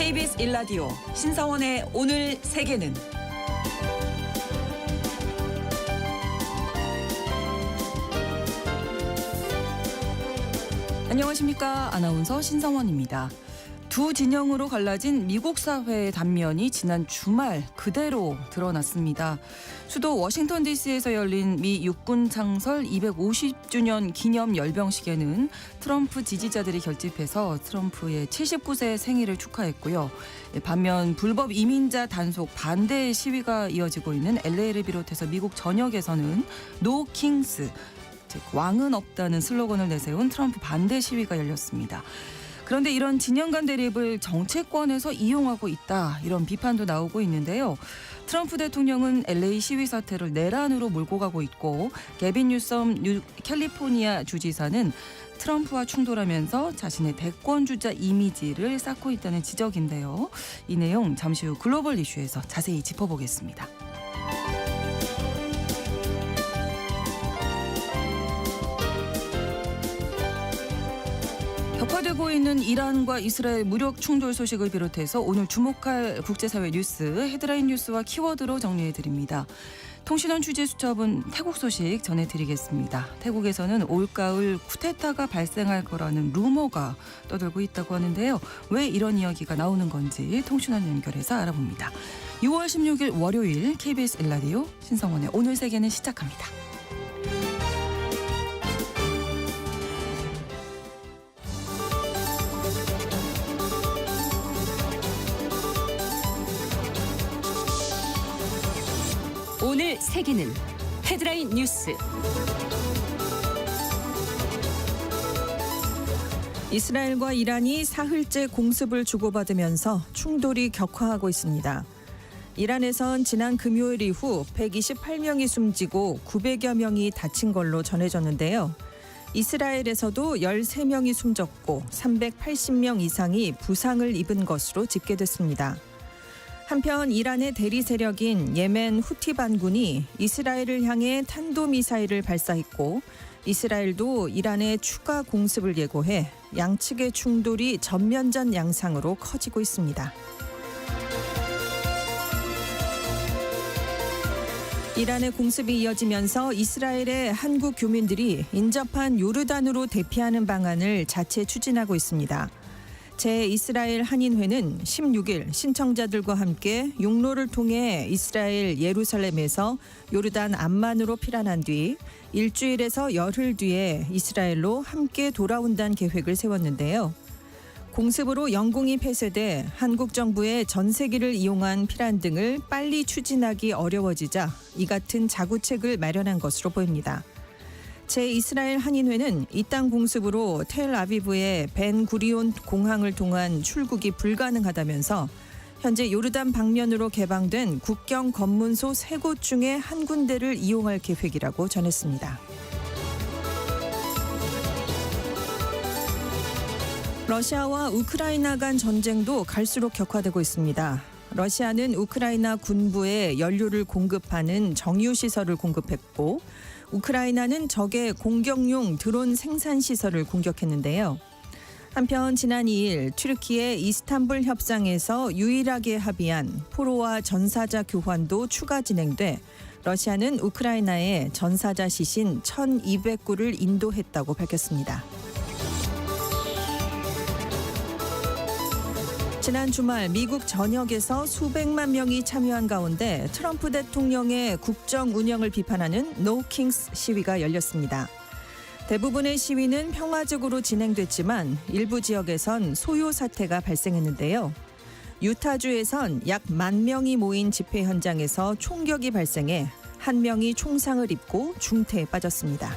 KBS 1라디오 신성원의 오늘 세계는 안녕하십니까. 아나운서 신성원입니다. 두 진영으로 갈라진 미국 사회의 단면이 지난 주말 그대로 드러났습니다. 수도 워싱턴 DC에서 열린 미 육군 창설 250주년 기념 열병식에는 트럼프 지지자들이 결집해서 트럼프의 79세 생일을 축하했고요. 반면 불법 이민자 단속 반대 시위가 이어지고 있는 LA를 비롯해서 미국 전역에서는 노 킹스, 즉 왕은 없다는 슬로건을 내세운 트럼프 반대 시위가 열렸습니다. 그런데 이런 진영 간 대립을 정치권에서 이용하고 있다, 이런 비판도 나오고 있는데요. 트럼프 대통령은 LA 시위 사태를 내란으로 몰고 가고 있고, 게빈 뉴섬 캘리포니아 주지사는 트럼프와 충돌하면서 자신의 대권주자 이미지를 쌓고 있다는 지적인데요. 이 내용 잠시 후 글로벌 이슈에서 자세히 짚어보겠습니다. 격화되고 있는 이란과 이스라엘 무력 충돌 소식을 비롯해서 오늘 주목할 국제사회 뉴스, 헤드라인 뉴스와 키워드로 정리해드립니다. 통신원 취재수첩은 태국 소식 전해드리겠습니다. 태국에서는 올가을 쿠데타가 발생할 거라는 루머가 떠돌고 있다고 하는데요. 왜 이런 이야기가 나오는 건지 통신원 연결해서 알아봅니다. 6월 16일 월요일 KBS 1라디오 신성원의 오늘 세계는 시작합니다. 오늘 세계는 헤드라인 뉴스. 이스라엘과 이란이 사흘째 공습을 주고받으면서 충돌이 격화하고 있습니다. 이란에선 지난 금요일 이후 128명이 숨지고 900여 명이 다친 걸로 전해졌는데요. 이스라엘에서도 13명이 숨졌고 380명 이상이 부상을 입은 것으로 집계됐습니다. 한편 이란의 대리 세력인 예멘 후티 반군이 이스라엘을 향해 탄도미사일을 발사했고, 이스라엘도 이란의 추가 공습을 예고해 양측의 충돌이 전면전 양상으로 커지고 있습니다. 이란의 공습이 이어지면서 이스라엘의 한국 교민들이 인접한 요르단으로 대피하는 방안을 자체 추진하고 있습니다. 제-이스라엘 한인회는 16일 신청자들과 함께 육로를 통해 이스라엘 예루살렘에서 요르단 암만으로 피난한 뒤 일주일에서 열흘 뒤에 이스라엘로 함께 돌아온다는 계획을 세웠는데요. 공습으로 영공이 폐쇄돼 한국 정부의 전세기를 이용한 피난 등을 빨리 추진하기 어려워지자 이 같은 자구책을 마련한 것으로 보입니다. 제-이스라엘 한인회는 이 땅 공습으로 텔아비브의 벤 구리온 공항을 통한 출국이 불가능하다면서 현재 요르단 방면으로 개방된 국경 검문소 3곳 중에 한 군데를 이용할 계획이라고 전했습니다. 러시아와 우크라이나 간 전쟁도 갈수록 격화되고 있습니다. 러시아는 우크라이나 군부에 연료를 공급하는 정유시설을 공급했고, 우크라이나는 적의 공격용 드론 생산시설을 공격했는데요. 한편 지난 2일 튀르키예 이스탄불 협상에서 유일하게 합의한 포로와 전사자 교환도 추가 진행돼 러시아는 우크라이나에 전사자 시신 1,200구를 인도했다고 밝혔습니다. 지난 주말 미국 전역에서 수백만 명이 참여한 가운데 트럼프 대통령의 국정 운영을 비판하는 No Kings 시위가 열렸습니다. 대부분의 시위는 평화적으로 진행됐지만 일부 지역에선 소요 사태가 발생했는데요. 유타주에선 약 10,000명이 모인 집회 현장에서 총격이 발생해 1명이 총상을 입고 중태에 빠졌습니다.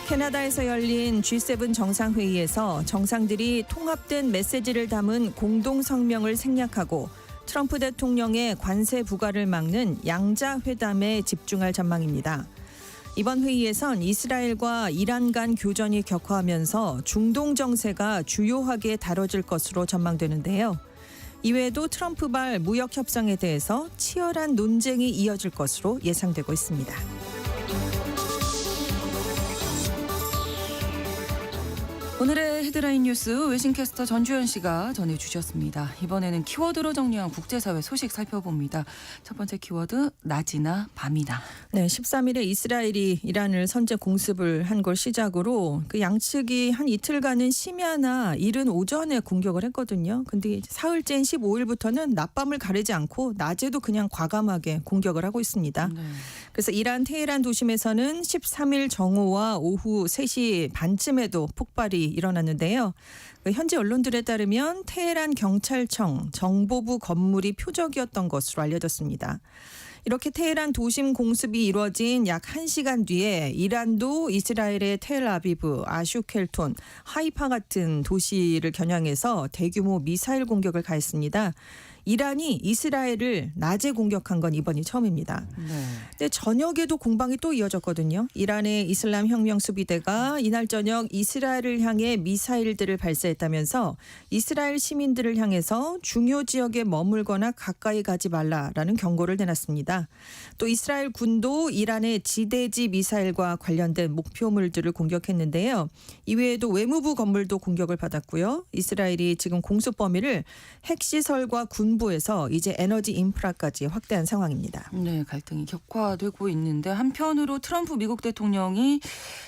캐나다에서 열린 G7 정상회의에서 정상들이 통합된 메시지를 담은 공동성명을 생략하고 트럼프 대통령의 관세 부과를 막는 양자 회담에 집중할 전망입니다. 이번 회의에선 이스라엘과 이란 간 교전이 격화하면서 중동 정세가 주요하게 다뤄질 것으로 전망되는데요. 이외에도 트럼프발 무역 협상에 대해서 치열한 논쟁이 이어질 것으로 예상되고 있습니다. 오늘의 헤드라인 뉴스 외신캐스터 전주현 씨가 전해주셨습니다. 이번에는 키워드로 정리한 국제사회 소식 살펴봅니다. 첫 번째 키워드 낮이나 밤이나. 네, 13일에 이스라엘이 이란을 선제 공습을 한 걸 시작으로 그 양측이 한 이틀간은 심야나 이른 오전에 공격을 했거든요. 근데 이제 사흘째인 15일부터는 낮밤을 가리지 않고 낮에도 그냥 과감하게 공격을 하고 있습니다. 네. 그래서 이란 테헤란 도심에서는 13일 정오와 오후 3시 반쯤에도 폭발이 일어났는데요. 현지 언론들에 따르면 테헤란 경찰청 정보부 건물이 표적이었던 것으로 알려졌습니다. 이렇게 테헤란 도심 공습이 이루어진 약 1시간 뒤에 이란도 이스라엘의 텔아비브, 아슈켈톤, 하이파 같은 도시를 겨냥해서 대규모 미사일 공격을 가했습니다. 이란이 이스라엘을 낮에 공격한 건 이번이 처음입니다. 네. 근데 저녁에도 공방이 또 이어졌거든요. 이란의 이슬람 혁명 수비대가 이날 저녁 이스라엘을 향해 미사일들을 발사했다면서 이스라엘 시민들을 향해서 중요 지역에 머물거나 가까이 가지 말라라는 경고를 내놨습니다. 또 이스라엘 군도 이란의 지대지 미사일과 관련된 목표물들을 공격했는데요. 이외에도 외무부 건물도 공격을 받았고요. 이스라엘이 지금 공습 범위를 핵시설과 군부에서 이제 에너지 인프라까지 확대한 상황입니다. 네, 갈등이 격화되고 있는데 한편으로 트럼프 미국 대통령이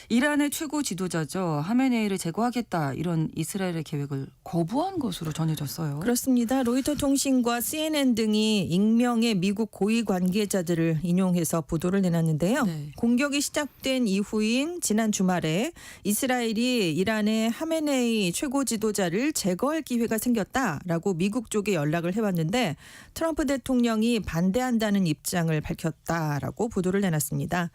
이란의 최고 지도자죠. 하메네이를 제거하겠다 이런 이스라엘의 계획을 거부한 것으로 전해졌어요. 그렇습니다. 로이터 통신과 CNN 등이 익명의 미국 고위 관계자들을 인용해서 보도를 내놨는데요. 네. 공격이 시작된 이후인 지난 주말에 이스라엘이 이란의 하메네이 최고 지도자를 제거할 기회가 생겼다라고 미국 쪽에 연락을 해왔는데 트럼프 대통령이 반대한다는 입장을 밝혔다라고 보도를 내놨습니다.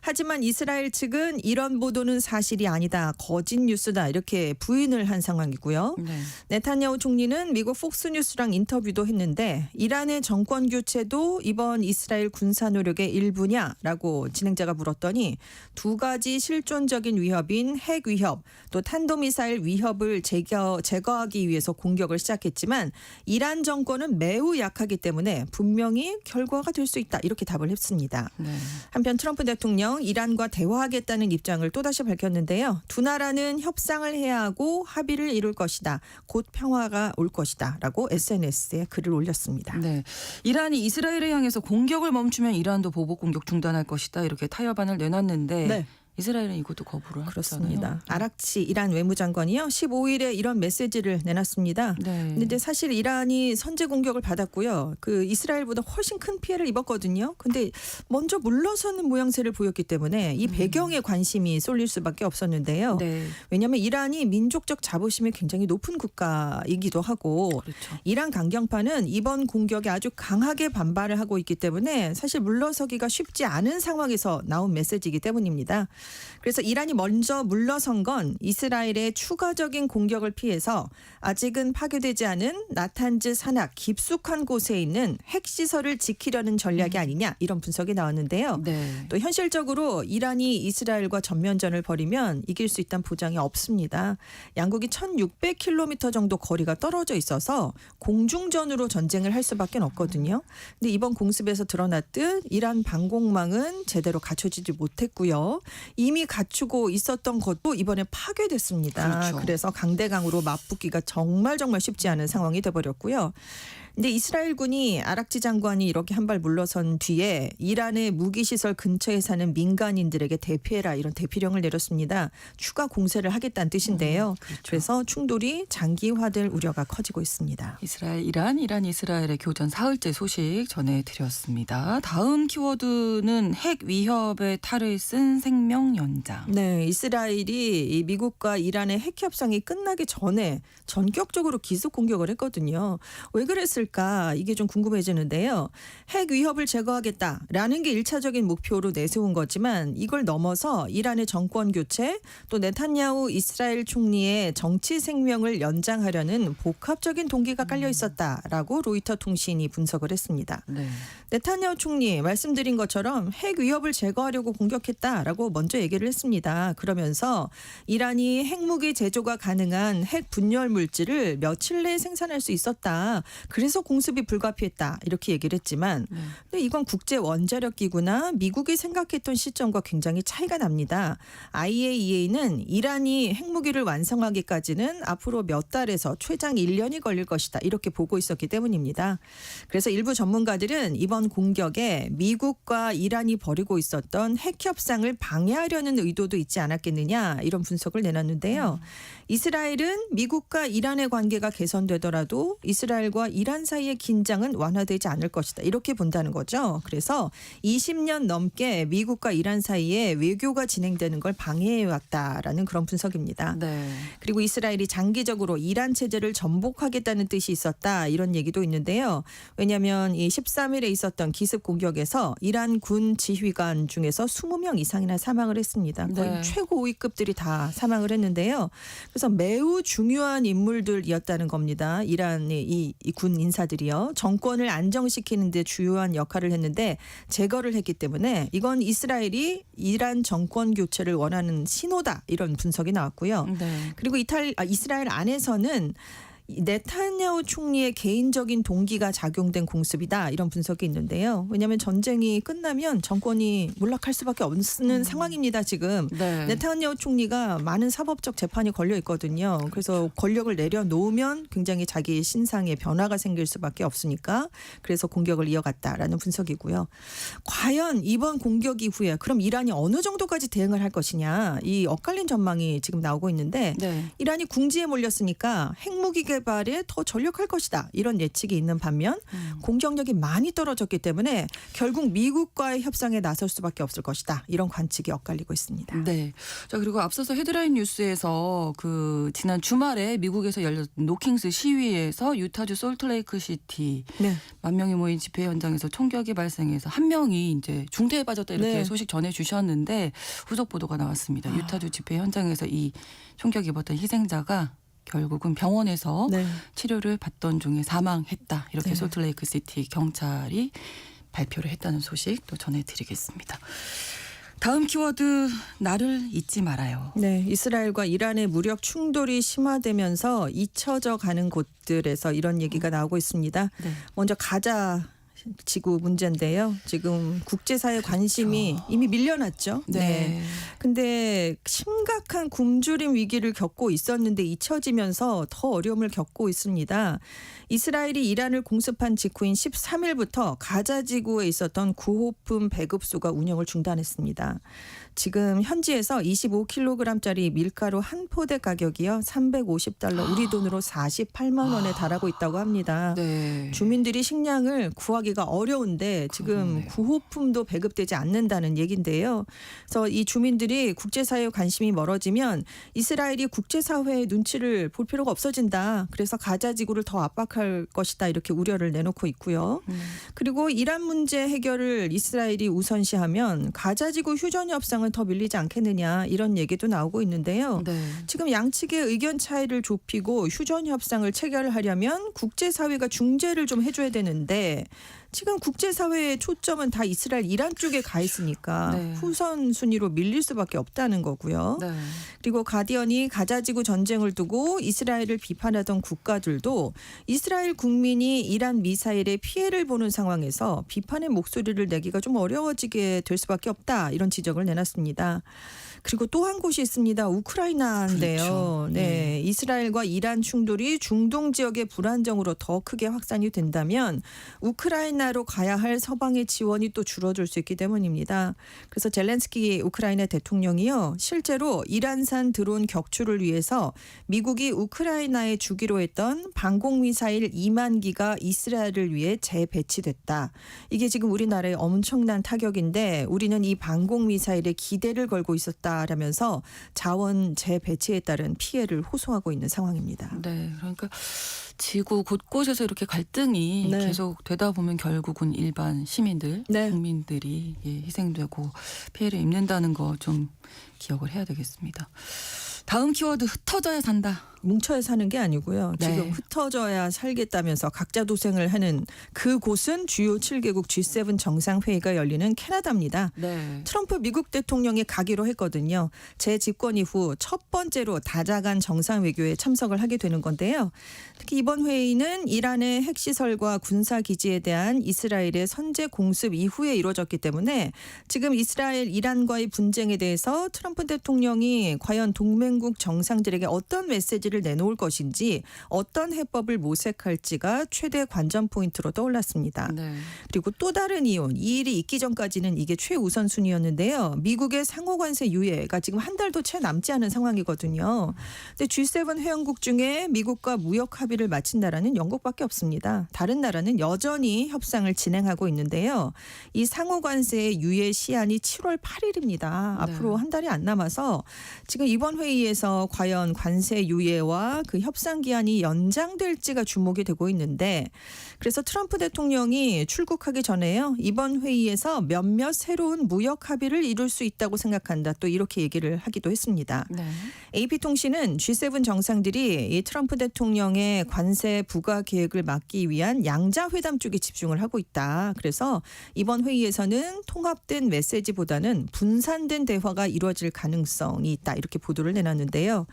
하지만 이스라엘 측은 이런 보도는 사실이 아니다, 거짓 뉴스다 이렇게 부인을 한 상황이고요. 네. 네타냐후 총리는 미국 폭스뉴스랑 인터뷰도 했는데 이란의 정권 교체도 이번 이스라엘 군사 노력의 일부냐라고 진행자가 물었더니 두 가지 실존적인 위협인 핵 위협 또 탄도미사일 위협을 제거하기 위해서 공격을 시작했지만 이란 정권은 매우 약하기 때문에 분명히 결과가 될 수 있다 이렇게 답을 했습니다. 네. 한편 트럼프 대통령 이란과 대화하겠다는 입장을 또다시 밝혔는데요. 두 나라는 협상을 해야 하고 합의를 이룰 것이다. 곧 평화가 올 것이다. 라고 SNS에 글을 올렸습니다. 네. 이란이 이스라엘을 향해서 공격을 멈추면 이란도 보복 공격 중단할 것이다. 이렇게 타협안을 내놨는데 네. 이스라엘은 이것도 거부를 그렇습니다. 했잖아요. 아락치 이란 외무장관이요. 15일에 이런 메시지를 내놨습니다. 네. 근데 사실 이란이 선제 공격을 받았고요. 그 이스라엘보다 훨씬 큰 피해를 입었거든요. 근데 먼저 물러서는 모양새를 보였기 때문에 이 배경에 관심이 쏠릴 수밖에 없었는데요. 네. 왜냐하면 이란이 민족적 자부심이 굉장히 높은 국가이기도 하고 그렇죠. 이란 강경파는 이번 공격에 아주 강하게 반발을 하고 있기 때문에 사실 물러서기가 쉽지 않은 상황에서 나온 메시지이기 때문입니다. 그래서 이란이 먼저 물러선 건 이스라엘의 추가적인 공격을 피해서 아직은 파괴되지 않은 나탄즈 산악 깊숙한 곳에 있는 핵시설을 지키려는 전략이 아니냐 이런 분석이 나왔는데요. 네. 또 현실적으로 이란이 이스라엘과 전면전을 벌이면 이길 수 있다는 보장이 없습니다. 양국이 1600km 정도 거리가 떨어져 있어서 공중전으로 전쟁을 할 수밖에 없거든요. 근데 이번 공습에서 드러났듯 이란 방공망은 제대로 갖춰지지 못했고요. 이미 갖추고 있었던 것도 이번에 파괴됐습니다. 그렇죠. 그래서 강대강으로 맞붙기가 정말 쉽지 않은 상황이 돼버렸고요. 근데 이스라엘군이 아락치 장관이 이렇게 한 발 물러선 뒤에 이란의 무기시설 근처에 사는 민간인들에게 대피해라 이런 대피령을 내렸습니다. 추가 공세를 하겠다는 뜻인데요. 그렇죠. 그래서 충돌이 장기화될 우려가 커지고 있습니다. 이스라엘, 이란 이스라엘의 교전 사흘째 소식 전해드렸습니다. 다음 키워드는 핵 위협의 탈을 쓴 생명 연장. 네, 이스라엘이 이 미국과 이란의 핵 협상이 끝나기 전에 전격적으로 기습 공격을 했거든요. 왜 그랬을까? 이게 좀 궁금해지는데요. 핵 위협을 제거하겠다라는 게 1차적인 목표로 내세운 거지만 이걸 넘어서 이란의 정권 교체 또 네타냐후 이스라엘 총리의 정치 생명을 연장하려는 복합적인 동기가 깔려 있었다라고 로이터 통신이 분석을 했습니다. 네. 네타냐후 총리 말씀드린 것처럼 핵 위협을 제거하려고 공격했다라고 먼저 얘기를 했습니다. 그러면서 이란이 핵무기 제조가 가능한 핵 분열 물질을 며칠 내에 생산할 수 있었다. 그래서 그래서 공습이 불가피했다 이렇게 얘기를 했지만 근데 이건 국제 원자력 기구나 미국이 생각했던 시점과 굉장히 차이가 납니다. IAEA는 이란이 핵무기를 완성하기까지는 앞으로 몇 달에서 최장 1년이 걸릴 것이다 이렇게 보고 있었기 때문입니다. 그래서 일부 전문가들은 이번 공격에 미국과 이란이 벌이고 있었던 핵 협상을 방해하려는 의도도 있지 않았겠느냐 이런 분석을 내놨는데요. 이스라엘은 미국과 이란의 관계가 개선되더라도 이스라엘과 이란 사이의 긴장은 완화되지 않을 것이다. 이렇게 본다는 거죠. 그래서 20년 넘게 미국과 이란 사이에 외교가 진행되는 걸 방해해왔다라는 그런 분석입니다. 네. 그리고 이스라엘이 장기적으로 이란 체제를 전복하겠다는 뜻이 있었다. 이런 얘기도 있는데요. 왜냐하면 이 13일에 있었던 기습 공격에서 이란 군 지휘관 중에서 20명 이상이나 사망을 했습니다. 거의 네. 최고위급들이 다 사망을 했는데요. 그래서 매우 중요한 인물들이었다는 겁니다. 이란의 이 군 인사들이요. 정권을 안정시키는 데 주요한 역할을 했는데 제거를 했기 때문에 이건 이스라엘이 이란 정권 교체를 원하는 신호다. 이런 분석이 나왔고요. 네. 그리고 이스라엘 안에서는 네타냐후 총리의 개인적인 동기가 작용된 공습이다 이런 분석이 있는데요. 왜냐하면 전쟁이 끝나면 정권이 몰락할 수밖에 없는 상황입니다. 지금 네. 네타냐후 총리가 많은 사법적 재판이 걸려 있거든요. 그래서 권력을 내려놓으면 굉장히 자기 신상에 변화가 생길 수밖에 없으니까 그래서 공격을 이어갔다라는 분석이고요. 과연 이번 공격 이후에 그럼 이란이 어느 정도까지 대응을 할 것이냐 이 엇갈린 전망이 지금 나오고 있는데 네. 이란이 궁지에 몰렸으니까 핵무기 개발에 더 전력할 것이다. 이런 예측이 있는 반면 공격력이 많이 떨어졌기 때문에 결국 미국과의 협상에 나설 수밖에 없을 것이다. 이런 관측이 엇갈리고 있습니다. 네. 자, 그리고 앞서서 헤드라인 뉴스에서 그 지난 주말에 미국에서 열렸던 노킹스 시위에서 유타주 솔트레이크 시티 네. 만 명이 모인 집회 현장에서 총격이 발생해서 한 명이 이제 중태에 빠졌다 이렇게 네. 소식 전해 주셨는데 후속 보도가 나왔습니다. 유타주 집회 현장에서 이 총격 입었던 희생자가 결국은 병원에서 네. 치료를 받던 중에 사망했다. 이렇게 네. 솔트레이크 시티 경찰이 발표를 했다는 소식 또 전해드리겠습니다. 다음 키워드 나를 잊지 말아요. 네, 이스라엘과 이란의 무력 충돌이 심화되면서 잊혀져 가는 곳들에서 이런 얘기가 나오고 있습니다. 네. 먼저 가자 지구 문제인데요. 지금 국제사회 관심이 이미 밀려났죠. 네. 근데 심각한 굶주림 위기를 겪고 있었는데 잊혀지면서 더 어려움을 겪고 있습니다. 이스라엘이 이란을 공습한 직후인 13일부터 가자 지구에 있었던 구호품 배급소가 운영을 중단했습니다. 지금 현지에서 25kg짜리 밀가루 한 포대 가격이요. $350 우리 돈으로 48만 원에 달하고 있다고 합니다. 네. 주민들이 식량을 구하기가 어려운데 지금 그러네요. 구호품도 배급되지 않는다는 얘긴데요. 그래서 이 주민들이 국제사회의 관심이 멀어지면 이스라엘이 국제사회의 눈치를 볼 필요가 없어진다. 그래서 가자 지구를 더 압박할 것이다. 이렇게 우려를 내놓고 있고요. 그리고 이란 문제 해결을 이스라엘이 우선시하면 가자 지구 휴전 협상은 더 밀리지 않겠느냐 이런 얘기도 나오고 있는데요. 네. 지금 양측의 의견 차이를 좁히고 휴전 협상을 체결하려면 국제사회가 중재를 좀 해줘야 되는데 지금 국제사회의 초점은 다 이스라엘 이란 쪽에 가 있으니까 네. 후선 순위로 밀릴 수밖에 없다는 거고요. 네. 그리고 가디언이 가자지구 전쟁을 두고 이스라엘을 비판하던 국가들도 이스라엘 국민이 이란 미사일에 피해를 보는 상황에서 비판의 목소리를 내기가 좀 어려워지게 될 수밖에 없다 이런 지적을 내놨습니다. 그리고 또 한 곳이 있습니다. 우크라이나인데요. 그렇죠. 네, 이스라엘과 이란 충돌이 중동 지역의 불안정으로 더 크게 확산이 된다면 우크라이나로 가야 할 서방의 지원이 또 줄어들 수 있기 때문입니다. 그래서 젤렌스키 우크라이나 대통령이요. 실제로 이란산 드론 격추를 위해서 미국이 우크라이나에 주기로 했던 방공미사일 2만 기가 이스라엘을 위해 재배치됐다. 이게 지금 우리나라의 엄청난 타격인데 우리는 이 방공미사일에 기대를 걸고 있었다. 라면서 자원 재배치에 따른 피해를 호소하고 있는 상황입니다. 네, 그러니까 지구 곳곳에서 이렇게 갈등이 네. 계속 되다 보면 결국은 일반 시민들, 네. 국민들이 희생되고 피해를 입는다는 거 좀 기억을 해야 되겠습니다. 다음 키워드 흩어져야 산다. 뭉쳐야 사는 게 아니고요. 네. 지금 흩어져야 살겠다면서 각자 도생을 하는 그곳은 주요 7개국 G7 정상회의가 열리는 캐나다입니다. 네. 트럼프 미국 대통령이 가기로 했거든요. 재집권 이후 첫 번째로 다자간 정상외교에 참석을 하게 되는 건데요. 특히 이번 회의는 이란의 핵시설과 군사기지에 대한 이스라엘의 선제 공습 이후에 이루어졌기 때문에 지금 이스라엘 이란과의 분쟁에 대해서 트럼프 대통령이 과연 동맹국 정상들에게 어떤 메시지를 내놓을 것인지 어떤 해법을 모색할지가 최대 관전 포인트로 떠올랐습니다. 네. 그리고 또 다른 이유, 이 일이 있기 전까지는 이게 최우선순위였는데요. 미국의 상호관세 유예가 지금 한 달도 채 남지 않은 상황이거든요. 근데 G7 회원국 중에 미국과 무역 합의를 마친 나라는 영국밖에 없습니다. 다른 나라는 여전히 협상을 진행하고 있는데요. 이 상호관세의 유예 시한이 7월 8일입니다. 앞으로 한 달이 안 남아서 지금 이번 회의에서 과연 관세 유예와 그 협상 기한이 연장될지가 주목이 되고 있는데 그래서 트럼프 대통령이 출국하기 전에요. 이번 회의에서 몇몇 새로운 무역 합의를 이룰 수 있다고 생각한다. 또 이렇게 얘기를 하기도 했습니다. 네. AP통신은 G7 정상들이 이 트럼프 대통령의 관세 부과 계획을 막기 위한 양자회담 쪽에 집중을 하고 있다. 그래서 이번 회의에서는 통합된 메시지보다는 분산된 대화가 이루어질 가능성이 있다. 이렇게 보도를 내놨는데요.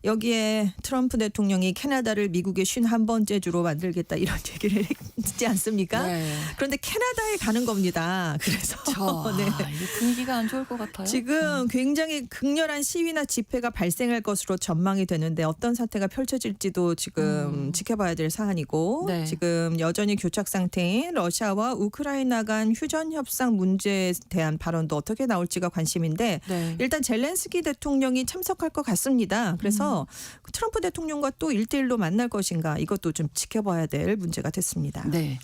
여기에 트럼프 대통령이 캐나다를 미국의 51번째 주로 만들겠다 이런 얘기를 했지 않습니까? 네. 그런데 캐나다에 가는 겁니다. 그래서 네. 이게 분위기가 안 좋을 것 같아요. 지금 굉장히 극렬한 시위나 집회가 발생할 것으로 전망이 되는데 어떤 사태가 펼쳐질지도 지금 지켜봐야 될 사안이고 네. 지금 여전히 교착 상태인 러시아와 우크라이나 간 휴전 협상 문제에 대한 발언도 어떻게 나올지가 관심인데 네. 일단 젤렌스키 대통령이 참석할 것 같습니다. 그래서 트럼프 대통령과 또 1대1로 만날 것인가 이것도 좀 지켜봐야 될 문제가 됐습니다. 네.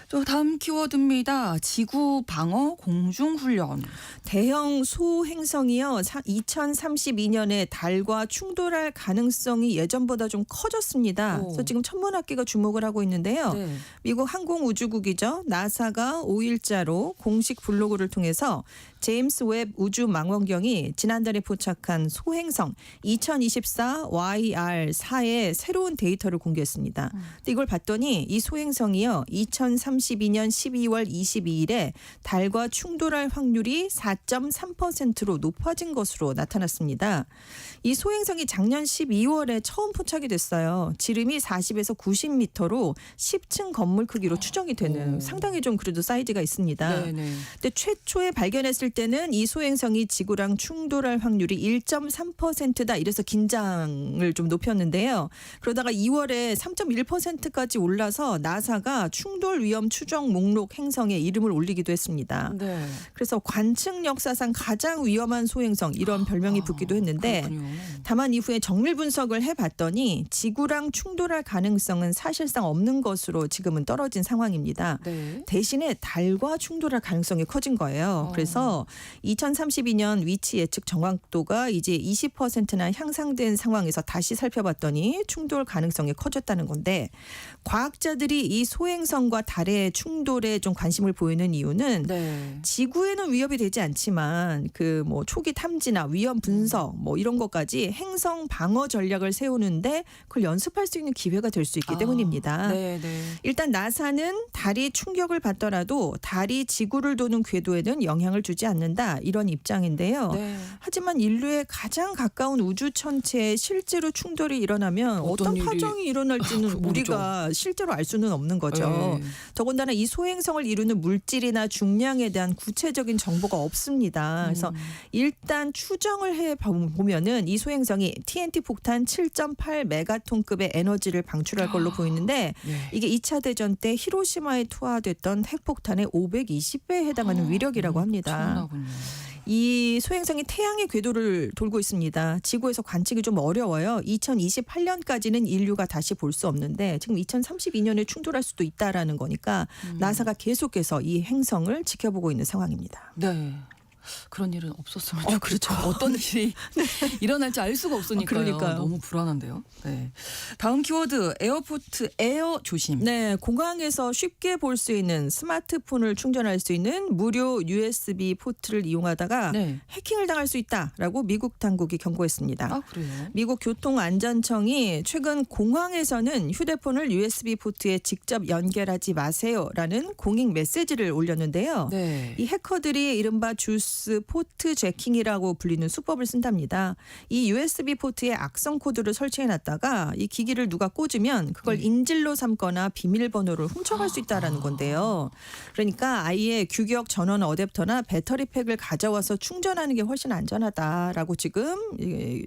또 다음 키워드입니다. 지구 방어 공중 훈련. 대형 소행성이요. 2032년에 달과 충돌할 가능성이 예전보다 좀 커졌습니다. 오. 그래서 지금 천문학계가 주목을 하고 있는데요. 네. 미국 항공우주국이죠. 나사가 5일자로 공식 블로그를 통해서 제임스 웹 우주망원경이 지난달에 포착한 소행성 2024 YR4의 새로운 데이터를 공개했습니다. 근데 이걸 봤더니 이 소행성이요. 2032년 12월 22일에 달과 충돌할 확률이 4.3%로 높아진 것으로 나타났습니다. 이 소행성이 작년 12월에 처음 포착이 됐어요. 지름이 40에서 90m로 10층 건물 크기로 추정이 되는 상당히 좀 그래도 사이즈가 있습니다. 네네. 근데 최초에 발견했을 때는 이 소행성이 지구랑 충돌할 확률이 1.3%다 이래서 긴장을 좀 높였는데요. 그러다가 2월에 3.1%까지 올라서 나사가 충돌 위험 추정 목록 행성에 이름을 올리기도 했습니다. 네. 그래서 관측 역사상 가장 위험한 소행성 이런 별명이 붙기도 했는데 그렇군요. 다만 이후에 정밀 분석을 해봤더니 지구랑 충돌할 가능성은 사실상 없는 것으로 지금은 떨어진 상황입니다. 네. 대신에 달과 충돌할 가능성이 커진 거예요. 그래서 2032년 위치 예측 정확도가 이제 20%나 향상된 상황에서 다시 살펴봤더니 충돌 가능성이 커졌다는 건데 과학자들이 이 소행성과 달의 충돌에 좀 관심을 보이는 이유는 네. 지구에는 위협이 되지 않지만 그 뭐 초기 탐지나 위험 분석 뭐 이런 것까지 행성 방어 전략을 세우는데 그걸 연습할 수 있는 기회가 될 수 있기 때문입니다. 네, 네. 일단 나사는 달이 충격을 받더라도 달이 지구를 도는 궤도에는 영향을 주지 않는다 이런 입장인데요. 네. 하지만 인류의 가장 가까운 우주 천체에 실제로 충돌이 일어나면 어떤 어떤 일이 파정이 일어날지는 모르죠. 우리가 실제로 알 수는 없는 거죠. 네. 더군다나 이 소행성을 이루는 물질이나 중량에 대한 구체적인 정보가 없습니다. 그래서 일단 추정을 해 보면은 이 소행성이 TNT 폭탄 7.8 메가톤급의 에너지를 방출할 걸로 보이는데 네. 이게 2차 대전 때 히로시마에 투하됐던 핵폭탄의 520배에 해당하는 위력이라고 합니다. 엄청나군요. 이 소행성이 태양의 궤도를 돌고 있습니다. 지구에서 관측이 좀 어려워요. 2028년까지는 인류가 다시 볼 수 없는데 지금 2032년에 충돌할 수도 있다라는 거니까 나사가 계속해서 이 행성을 지켜보고 있는 상황입니다. 네. 그런 일은 없었으면 그렇죠. 어떤 일이 일어날지 알 수가 없으니까요. 그러니까요. 너무 불안한데요. 네. 다음 키워드 에어포트 에어 조심. 네, 공항에서 쉽게 볼 수 있는 스마트폰을 충전할 수 있는 무료 USB 포트를 이용하다가 네. 해킹을 당할 수 있다라고 미국 당국이 경고했습니다. 아 그래요? 미국 교통안전청이 최근 공항에서는 휴대폰을 USB 포트에 직접 연결하지 마세요라는 공익 메시지를 올렸는데요. 네. 이 해커들이 이른바 주스 포트 재킹이라고 불리는 수법을 쓴답니다. 이 USB 포트에 악성 코드를 설치해놨다가 이 기기를 누가 꽂으면 그걸 인질로 삼거나 비밀번호를 훔쳐갈 수 있다라는 건데요. 그러니까 아예 규격 전원 어댑터나 배터리 팩을 가져와서 충전하는 게 훨씬 안전하다라고 지금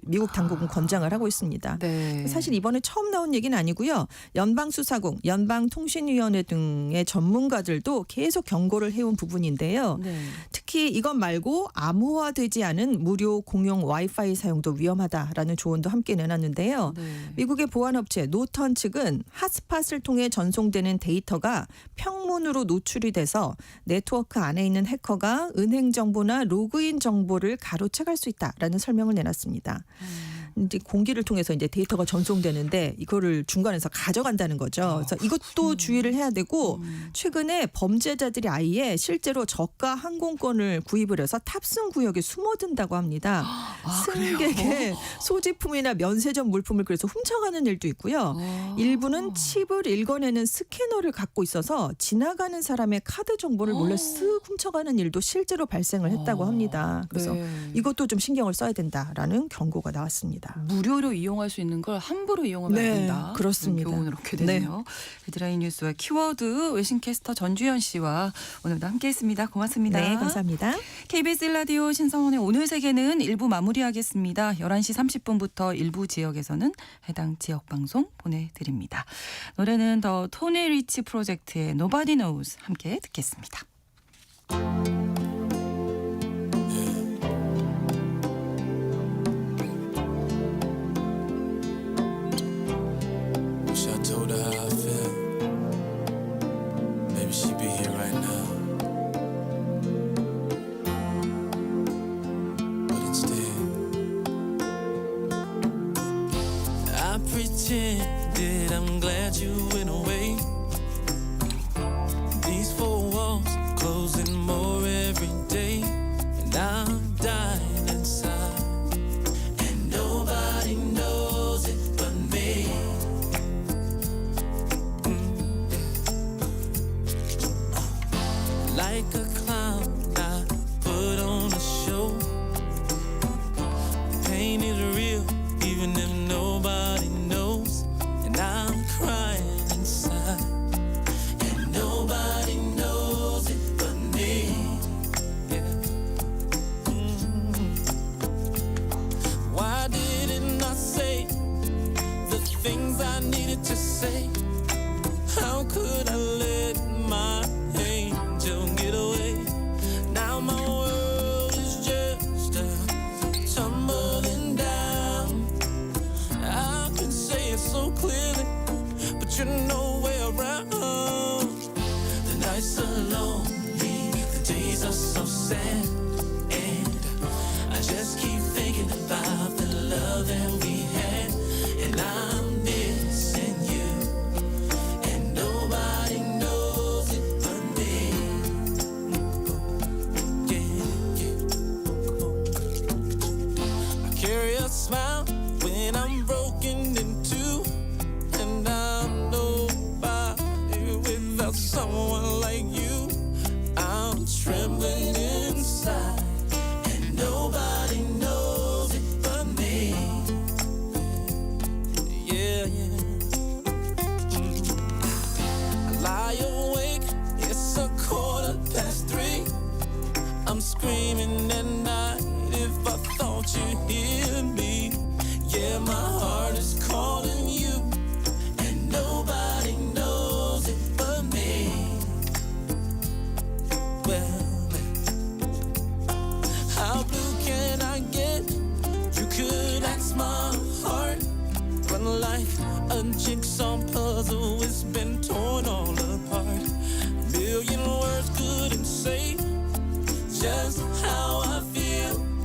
미국 당국은 권장을 하고 있습니다. 네. 사실 이번에 처음 나온 얘기는 아니고요. 연방수사국, 연방통신위원회 등의 전문가들도 계속 경고를 해온 부분인데요. 네. 특히 이것 말고 암호화되지 않은 무료 공용 와이파이 사용도 위험하다라는 조언도 함께 내놨는데요. 네. 미국의 보안업체 노턴 측은 핫스팟을 통해 전송되는 데이터가 평문으로 노출이 돼서 네트워크 안에 있는 해커가 은행 정보나 로그인 정보를 가로채갈 수 있다라는 설명을 내놨습니다. 이제 공기를 통해서 이제 데이터가 전송되는데 이거를 중간에서 가져간다는 거죠. 그래서 이것도 주의를 해야 되고 최근에 범죄자들이 아예 실제로 저가 항공권을 구입을 해서 탑승 구역에 숨어든다고 합니다. 승객의 소지품이나 면세점 물품을 그래서 훔쳐가는 일도 있고요. 일부는 칩을 읽어내는 스캐너를 갖고 있어서 지나가는 사람의 카드 정보를 몰래 쓱 훔쳐가는 일도 실제로 발생을 했다고 합니다. 그래서 네. 이것도 좀 신경을 써야 된다라는 경고가 나왔습니다. 무료로 이용할 수 있는 걸 함부로 이용하면 안 네, 된다. 그렇습니다. 교훈을 얻게 되네요. 헤드라인 뉴스와 키워드 외신캐스터 전주현 씨와 오늘도 함께했습니다. 고맙습니다. 네, 감사합니다. KBS 1라디오 신성원의 오늘 세계는 1부 마무리하겠습니다. 11시 30분부터 일부 지역에서는 해당 지역 방송 보내드립니다. 노래는 더 토니 리치 프로젝트의 Nobody Knows 함께 듣겠습니다. Wish I told her how I feel. Maybe she'd be here right now. But instead, I pretended I'm glad you went away. These four walls closing more every day, and I'm dying inside. And nobody knows it but me. Like a clown, I put on a show. Pain is real, even if nobody knows. And I'm crying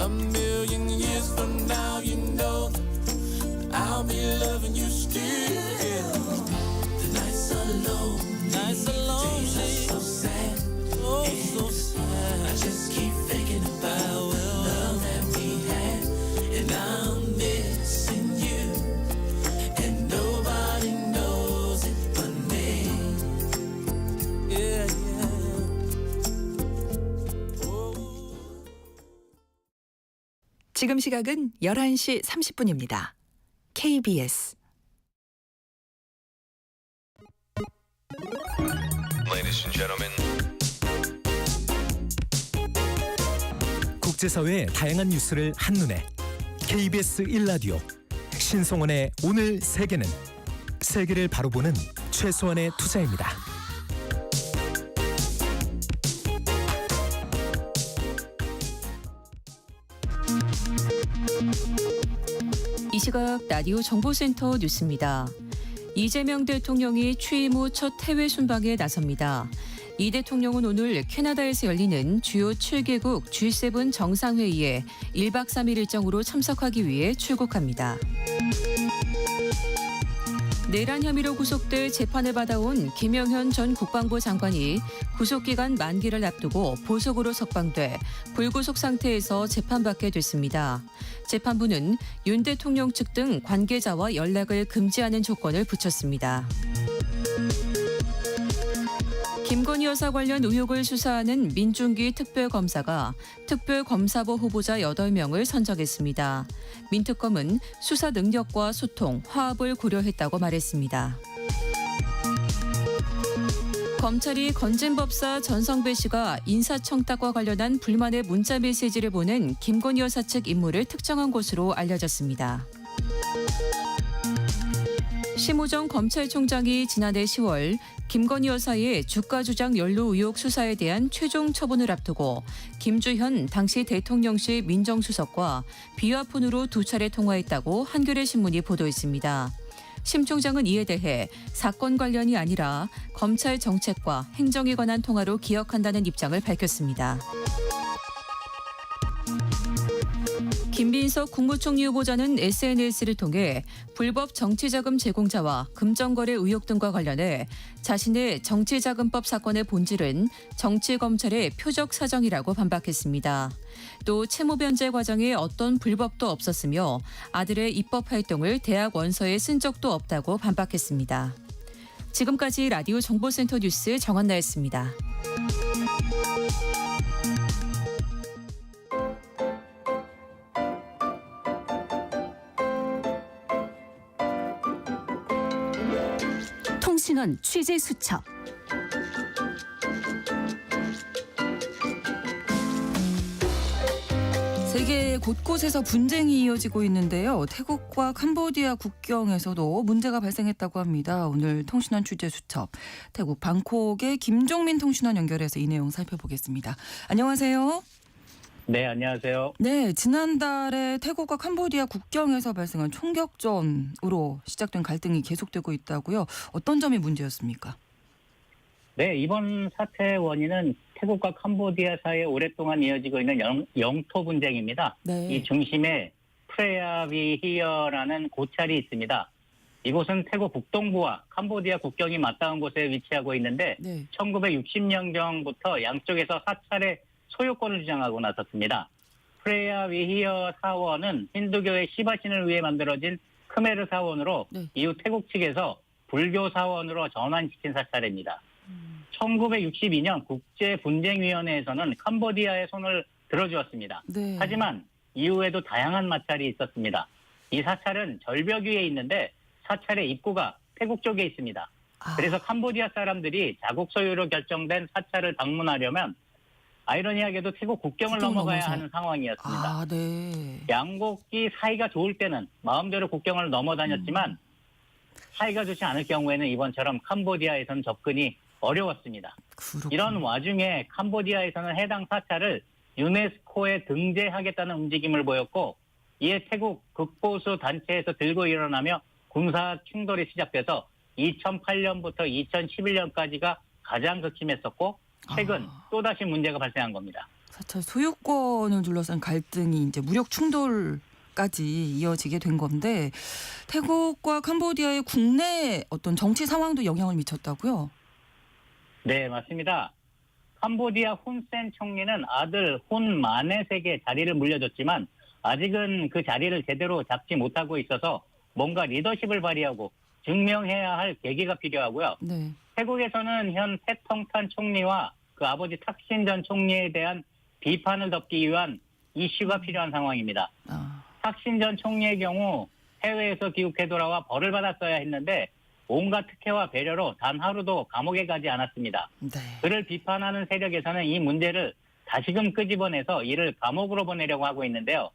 A million years from now, you know I'll be loving you still. The nights are lonely, days are so sad, oh so sad. I just keep thinking about the love that we had, and I'm missing you, and nobody knows it but me. Yeah, yeah. Oh. 지금 시각은 11시 30분입니다. KBS Ladies and gentlemen. 국제사회의 다양한 뉴스를 한눈에 KBS 1라디오 신성원의 오늘 세계는 세계를 바로 보는 최소한의 투자입니다. 이 시각 라디오 정보센터 뉴스입니다. 이재명 대통령이 취임 후 첫 해외 순방에 나섭니다. 이 대통령은 오늘 캐나다에서 열리는 주요 7개국 G7 정상회의에 1박 3일 일정으로 참석하기 위해 출국합니다. 내란 혐의로 구속돼 재판을 받아온 김영현 전 국방부 장관이 구속기간 만기를 앞두고 보석으로 석방돼 불구속 상태에서 재판받게 됐습니다. 재판부는 윤 대통령 측 등 관계자와 연락을 금지하는 조건을 붙였습니다. 김건희 여사 관련 의혹을 수사하는 민중기 특별검사가 특별검사보 후보자 8명을 선정했습니다. 민특검은 수사 능력과 소통, 화합을 고려했다고 말했습니다. 검찰이 건진법사 전성배 씨가 인사청탁과 관련한 불만의 문자 메시지를 보낸 김건희 여사 측 인물을 특정한 것으로 알려졌습니다. 심우정 검찰총장이 지난해 10월 김건희 여사의 주가 조작 연루 의혹 수사에 대한 최종 처분을 앞두고 김주현 당시 대통령실 민정수석과 비화폰으로 2차례 통화했다고 한겨레 신문이 보도했습니다. 심 총장은 이에 대해 사건 관련이 아니라 검찰 정책과 행정에 관한 통화로 기억한다는 입장을 밝혔습니다. 김빈석 국무총리 후보자는 SNS를 통해 불법 정치자금 제공자와 금전거래 의혹 등과 관련해 자신의 정치자금법 사건의 본질은 정치검찰의 표적 사정이라고 반박했습니다. 또 채무 변제 과정에 어떤 불법도 없었으며 아들의 입법 활동을 대학 원서에 쓴 적도 없다고 반박했습니다. 지금까지 라디오 정보센터 뉴스 정한나였습니다. 통신원 취재 수첩. 세계 곳곳에서 분쟁이 이어지고 있는데요. 태국과 캄보디아 국경에서도 문제가 발생했다고 합니다. 오늘 통신원 취재 수첩 태국 방콕의 김종민 통신원 연결해서 이 내용 살펴보겠습니다. 안녕하세요. 네, 안녕하세요. 네, 지난달에 태국과 캄보디아 국경에서 발생한 총격전으로 시작된 갈등이 계속되고 있다고요. 어떤 점이 문제였습니까? 네, 이번 사태의 원인은 태국과 캄보디아 사이에 오랫동안 이어지고 있는 영토 분쟁입니다. 네. 이 중심에 프레야비히어라는 고찰이 있습니다. 이곳은 태국 북동부와 캄보디아 국경이 맞닿은 곳에 위치하고 있는데 네. 1960년경부터 양쪽에서 사찰의 소유권을 주장하고 나섰습니다. 프레야비히어 사원은 힌두교의 시바신을 위해 만들어진 크메르 사원으로 네. 이후 태국 측에서 불교 사원으로 전환시킨 사찰입니다. 1962년 국제분쟁위원회에서는 캄보디아의 손을 들어주었습니다. 네. 하지만 이후에도 다양한 마찰이 있었습니다. 이 사찰은 절벽 위에 있는데 사찰의 입구가 태국 쪽에 있습니다. 그래서 캄보디아 사람들이 자국 소유로 결정된 사찰을 방문하려면 아이러니하게도 태국 국경을 넘어가야 하는 상황이었습니다. 네. 양국이 사이가 좋을 때는 마음대로 국경을 넘어 다녔지만 사이가 좋지 않을 경우에는 이번처럼 캄보디아에서는 접근이 어려웠습니다. 그렇군요. 이런 와중에 캄보디아에서는 해당 사찰을 유네스코에 등재하겠다는 움직임을 보였고 이에 태국 극보수 단체에서 들고 일어나며 군사 충돌이 시작돼서 2008년부터 2011년까지가 가장 극심했었고 최근 또다시 문제가 발생한 겁니다. 사찰 소유권을 둘러싼 갈등이 이제 무력 충돌까지 이어지게 된 건데 태국과 캄보디아의 국내 어떤 정치 상황도 영향을 미쳤다고요? 네, 맞습니다. 캄보디아 훈센 총리는 아들 훈 마넷에게 자리를 물려줬지만 아직은 그 자리를 제대로 잡지 못하고 있어서 뭔가 리더십을 발휘하고 증명해야 할 계기가 필요하고요. 네. 태국에서는 현 패통탄 총리와 그 아버지 탁신 전 총리에 대한 비판을 덮기 위한 이슈가 필요한 상황입니다. 아, 탁신 전 총리의 경우 해외에서 귀국해 돌아와 벌을 받았어야 했는데 온갖 특혜와 배려로 단 하루도 감옥에 가지 않았습니다. 네. 그를 비판하는 세력에서는 이 문제를 다시금 끄집어내서 이를 감옥으로 보내려고 하고 있는데요.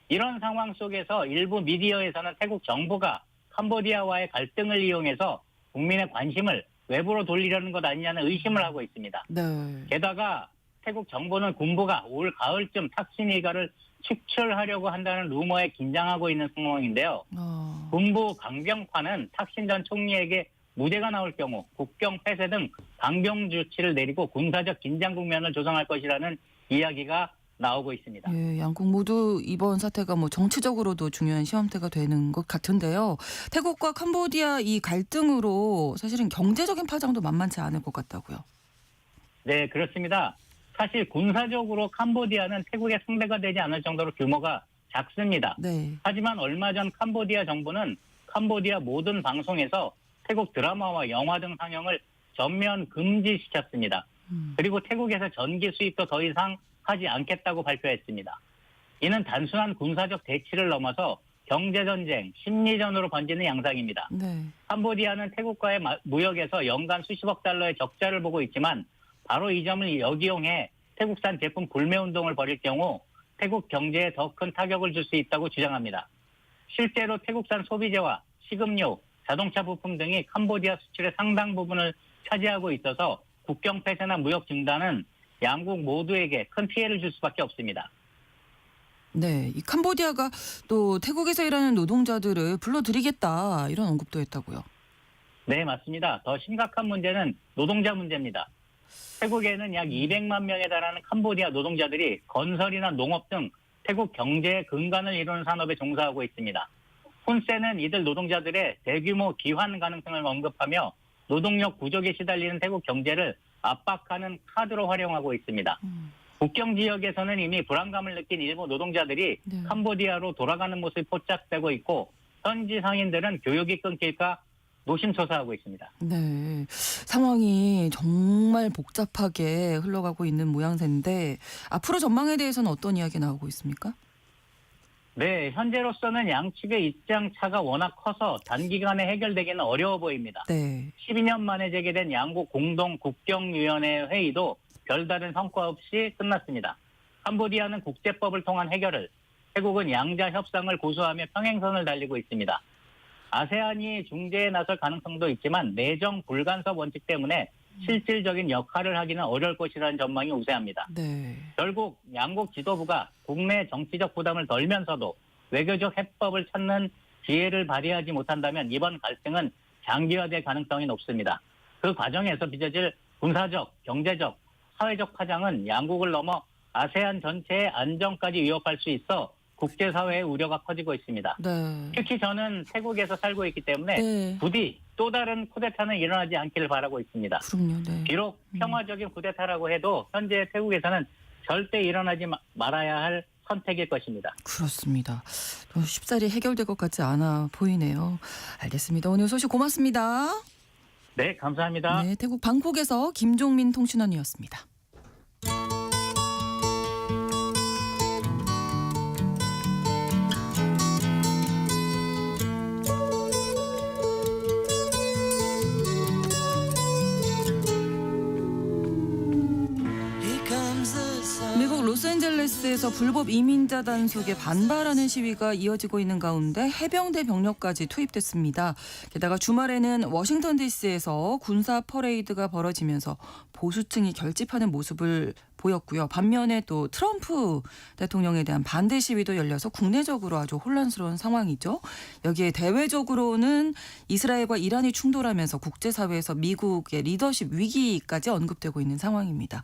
이런 상황 속에서 일부 미디어에서는 태국 정부가 캄보디아와의 갈등을 이용해서 국민의 관심을 외부로 돌리려는 것 아니냐는 의심을 하고 있습니다. 네. 게다가 태국 정부는 군부가 올 가을쯤 탁신 일가를 축출하려고 한다는 루머에 긴장하고 있는 상황인데요. 군부 강병파는 탁신 전 총리에게 무죄가 나올 경우 국경 폐쇄 등 강경 조치를 내리고 군사적 긴장 국면을 조성할 것이라는 이야기가 나오고 있습니다. 예, 양국 모두 이번 사태가 뭐 정치적으로도 중요한 시험대가 되는 것 같은데요. 태국과 캄보디아 이 갈등으로 사실은 경제적인 파장도 만만치 않을 것 같다고요. 네, 그렇습니다. 사실 군사적으로 캄보디아는 태국의 상대가 되지 않을 정도로 규모가 작습니다. 네. 하지만 얼마 전 캄보디아 정부는 캄보디아 모든 방송에서 태국 드라마와 영화 등 상영을 전면 금지시켰습니다. 그리고 태국에서 전기 수입도 더 이상 하지 않겠다고 발표했습니다. 이는 단순한 군사적 대치를 넘어서 경제전쟁, 심리전으로 번지는 양상입니다. 네. 캄보디아는 태국과의 무역에서 연간 수십억 달러의 적자를 보고 있지만 바로 이 점을 역이용해 태국산 제품 불매운동을 벌일 경우 태국 경제에 더 큰 타격을 줄 수 있다고 주장합니다. 실제로 태국산 소비재와 식음료, 자동차 부품 등이 캄보디아 수출의 상당 부분을 차지하고 있어서 국경 폐쇄나 무역 중단은 양국 모두에게 큰 피해를 줄 수밖에 없습니다. 네. 이 캄보디아가 또 태국에서 일하는 노동자들을 불러들이겠다 이런 언급도 했다고요. 네, 맞습니다. 더 심각한 문제는 노동자 문제입니다. 태국에는 약 200만 명에 달하는 캄보디아 노동자들이 건설이나 농업 등 태국 경제의 근간을 이루는 산업에 종사하고 있습니다. 훈센은 이들 노동자들의 대규모 귀환 가능성을 언급하며 노동력 부족에 시달리는 태국 경제를 압박하는 카드로 활용하고 있습니다. 국경 지역에서는 이미 불안감을 느낀 일부 노동자들이 네. 캄보디아로 돌아가는 모습이 포착되고 있고 현지 상인들은 교육이 끊길까 노심초사하고 있습니다. 네. 상황이 정말 복잡하게 흘러가고 있는 모양새인데 앞으로 전망에 대해서는 어떤 이야기 나오고 있습니까? 네, 현재로서는 양측의 입장 차가 워낙 커서 단기간에 해결되기는 어려워 보입니다. 네. 12년 만에 재개된 양국 공동 국경위원회 회의도 별다른 성과 없이 끝났습니다. 캄보디아는 국제법을 통한 해결을, 태국은 양자 협상을 고수하며 평행선을 달리고 있습니다. 아세안이 중재에 나설 가능성도 있지만 내정 불간섭 원칙 때문에 실질적인 역할을 하기는 어려울 것이라는 전망이 우세합니다. 네. 결국 양국 지도부가 국내 정치적 부담을 덜면서도 외교적 해법을 찾는 지혜를 발휘하지 못한다면 이번 갈등은 장기화될 가능성이 높습니다. 그 과정에서 빚어질 군사적, 경제적, 사회적 파장은 양국을 넘어 아세안 전체의 안정까지 위협할 수 있어 국제사회의 우려가 커지고 있습니다. 네. 특히 저는 태국에서 살고 있기 때문에 네. 부디 또 다른 쿠데타는 일어나지 않기를 바라고 있습니다. 그럼요. 네. 비록 평화적인 쿠데타라고 해도 현재 태국에서는 절대 일어나지 말아야 할 선택일 것입니다. 그렇습니다. 쉽사리 해결될 것 같지 않아 보이네요. 알겠습니다. 오늘 소식 고맙습니다. 네, 감사합니다. 네, 태국 방콕에서 김종민 통신원이었습니다. 미국 로스앤젤레스에서 불법 이민자 단속에 반발하는 시위가 이어지고 있는 가운데 해병대 병력까지 투입됐습니다. 게다가 주말에는 워싱턴 DC에서 군사 퍼레이드가 벌어지면서 보수층이 결집하는 모습을 보였고요. 반면에 또 트럼프 대통령에 대한 반대 시위도 열려서 국내적으로 아주 혼란스러운 상황이죠. 여기에 대외적으로는 이스라엘과 이란이 충돌하면서 국제사회에서 미국의 리더십 위기까지 언급되고 있는 상황입니다.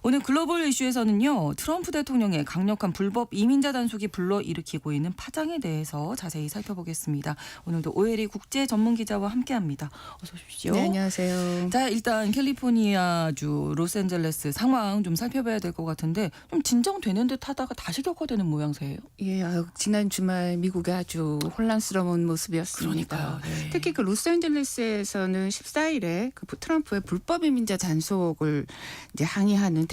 오늘 글로벌 이슈에서는요. 트럼프 대통령의 강력한 불법 이민자 단속이 불러일으키고 있는 파장에 대해서 자세히 살펴보겠습니다. 오늘도 오혜리 국제 전문 기자와 함께합니다. 어서 오십시오. 네, 안녕하세요. 자, 일단 캘리포니아주 로스앤젤레스 상황 좀 살펴봐야 될 것 같은데 좀 진정되는 듯 하다가 다시 격화되는 모양새예요. 예, 지난 주말 미국에 아주 혼란스러운 모습이었습니다. 그러니까요. 네. 특히 그 로스앤젤레스에서는 14일에 그 트럼프의 불법 이민자 단속을 이제 항의하는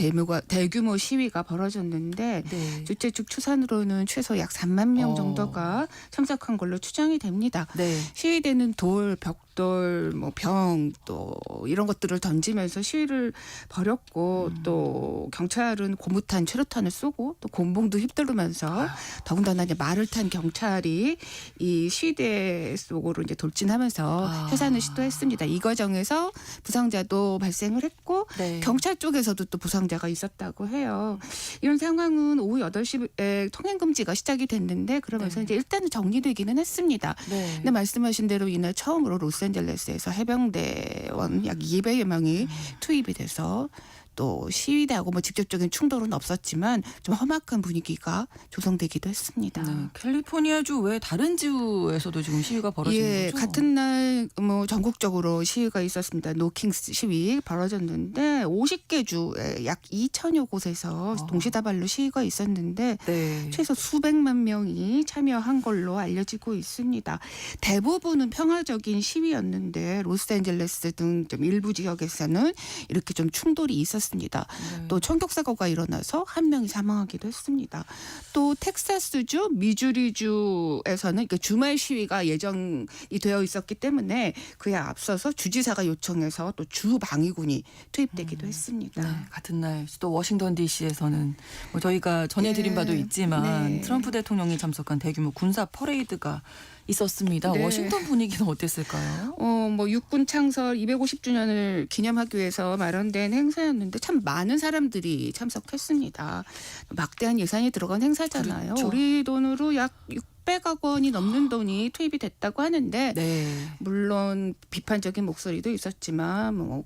대규모 시위가 벌어졌는데 네. 주최 측 추산으로는 최소 약 3만 명 정도가 참석한 걸로 추정이 됩니다. 네. 시위대는 돌, 벽돌, 뭐 병 또 이런 것들을 던지면서 시위를 벌였고 또 경찰은 고무탄, 최루탄을 쏘고 또 곤봉도 휘두르면서 더군다나 이제 말을 탄 경찰이 이 시위대 속으로 이제 돌진하면서 해산을 시도했습니다. 이 과정에서 부상자도 발생을 했고 네. 경찰 쪽에서도 또 부상자가 있었다고 해요. 이런 상황은 오후 8시에 통행 금지가 시작이 됐는데 그러면서 네. 이제 일단은 정리되기는 했습니다. 네. 근데 말씀하신 대로 이날 처음으로 로스앤젤레스에서 해병대원 약 200여 명이 투입이 돼서 또 시위대하고 뭐 직접적인 충돌은 없었지만 좀 험악한 분위기가 조성되기도 했습니다. 네. 캘리포니아주 외 다른 주에서도 지금 시위가 벌어지는 예, 거죠? 같은 날 뭐 전국적으로 시위가 있었습니다. 노킹스 시위 벌어졌는데 50개 주에 약 2천여 곳에서 동시다발로 시위가 있었는데 네. 최소 수백만 명이 참여한 걸로 알려지고 있습니다. 대부분은 평화적인 시위였는데 로스앤젤레스 등 좀 일부 지역에서는 이렇게 좀 충돌이 있었습니다. 네. 또 총격사고가 일어나서 한 명이 사망하기도 했습니다. 또 텍사스주, 미주리주에서는 그 주말 시위가 예정이 되어 있었기 때문에 그에 앞서서 주지사가 요청해서 또 주 방위군이 투입되기도 했습니다. 네, 같은 날 또 워싱턴 DC에서는 뭐 저희가 전해드린 네. 바도 있지만 네. 트럼프 대통령이 참석한 대규모 군사 퍼레이드가 있었습니다. 네. 워싱턴 분위기는 어땠을까요? 뭐 육군 창설 250주년을 기념하기 위해서 마련된 행사였는데 참 많은 사람들이 참석했습니다. 막대한 예산이 들어간 행사잖아요. 그렇죠. 우리 돈으로 약 600억 원이 넘는 돈이 투입이 됐다고 하는데 네. 물론 비판적인 목소리도 있었지만 뭐